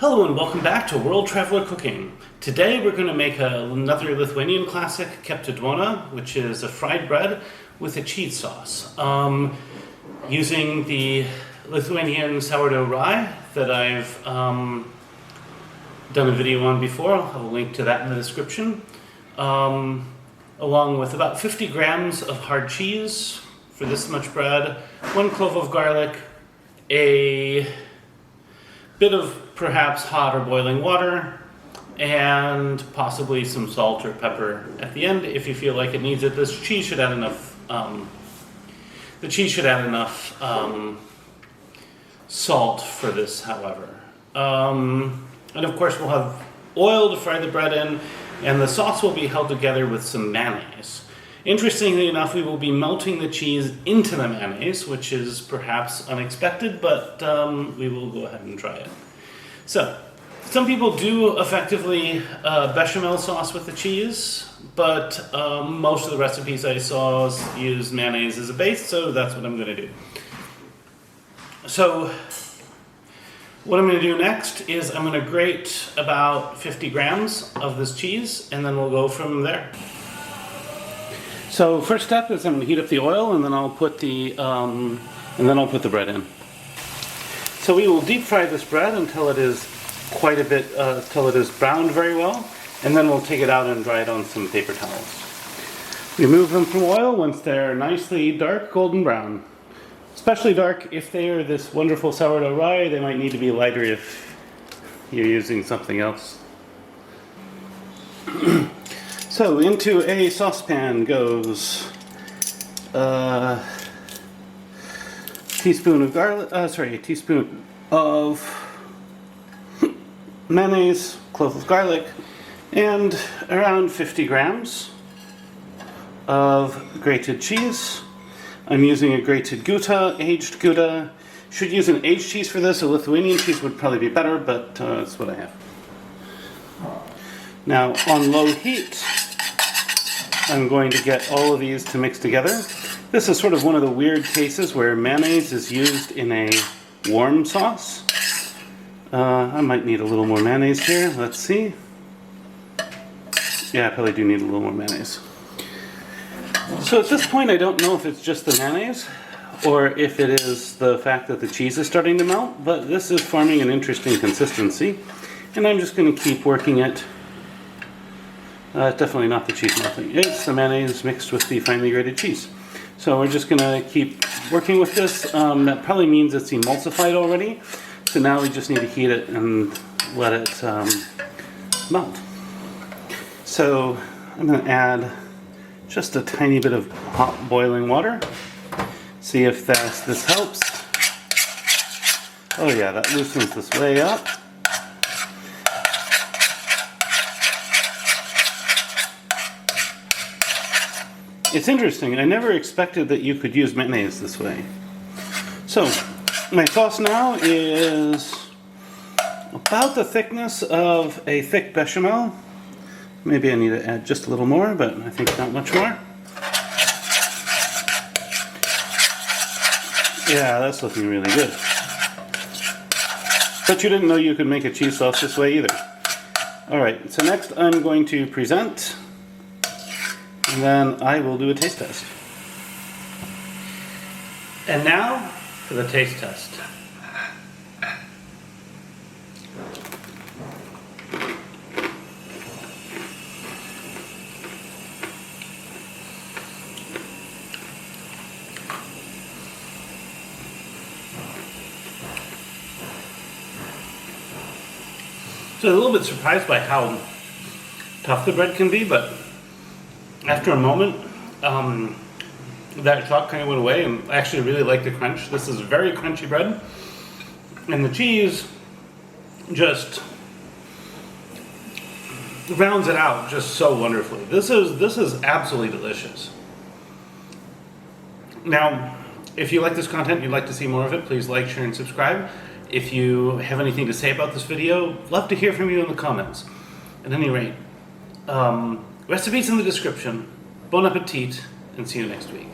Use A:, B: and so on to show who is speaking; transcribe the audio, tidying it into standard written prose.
A: Hello and welcome back to World Traveler Cooking. Today we're going to make another Lithuanian classic, Kepta Duona, which is a fried bread with a cheese sauce. Using the Lithuanian sourdough rye that I've done a video on before. I'll have a link to that in the description. Along with about 50 grams of hard cheese for this much bread, 1 clove of garlic, a bit of perhaps hot or boiling water, and possibly some salt or pepper at the end if you feel like it needs it. This cheese should add enough. The cheese should add enough salt for this, however. And of course, we'll have oil to fry the bread in, and the sauce will be held together with some mayonnaise. Interestingly enough, we will be melting the cheese into the mayonnaise, which is perhaps unexpected, but we will go ahead and try it. So, some people do effectively bechamel sauce with the cheese, but most of the recipes I saw use mayonnaise as a base, so that's what I'm going to do. So, what I'm going to do next is I'm going to grate about 50 grams of this cheese, and then we'll go from there. So first step is I'm going to heat up the oil, and then I'll put the bread in. So we will deep fry this bread until it is quite a bit, till it is browned very well, and then we'll take it out and dry it on some paper towels. Remove them from oil once they're nicely dark golden brown. Especially dark if they are this wonderful sourdough rye. They might need to be lighter if you're using something else. So into a saucepan goes a teaspoon of mayonnaise, clove of garlic, and around 50 grams of grated cheese. I'm using a grated Gouda, aged Gouda. Should use an aged cheese for this. A Lithuanian cheese would probably be better, but that's what I have. Now, on low heat, I'm going to get all of these to mix together. This is sort of one of the weird cases where mayonnaise is used in a warm sauce. I might need a little more mayonnaise here. Let's see. Yeah, I probably do need a little more mayonnaise. So at this point, I don't know if it's just the mayonnaise or if it is the fact that the cheese is starting to melt, but this is forming an interesting consistency, and I'm just going to keep working it. Definitely not the cheese melting. It's the mayonnaise mixed with the finely grated cheese. So we're just going to keep working with this. That probably means it's emulsified already. So now we just need to heat it and let it melt. So I'm going to add just a tiny bit of hot boiling water. See if this helps. Oh yeah, that loosens this way up. It's interesting, I never expected that you could use mayonnaise this way. So, my sauce now is about the thickness of a thick bechamel. Maybe I need to add just a little more, but I think not much more. Yeah, that's looking really good. But you didn't know you could make a cheese sauce this way either. Alright, so next I'm going to present, and then I will do a taste test. And now for the taste test. So I'm a little bit surprised by how tough the bread can be, but after a moment, that shock kind of went away, and I actually really like the crunch. This is very crunchy bread, and the cheese just rounds it out just so wonderfully. This is absolutely delicious. Now, if you like this content, you'd like to see more of it, please like, share, and subscribe. If you have anything to say about this video, love to hear from you in the comments. At any rate, recipes in the description. Bon appetit, and see you next week.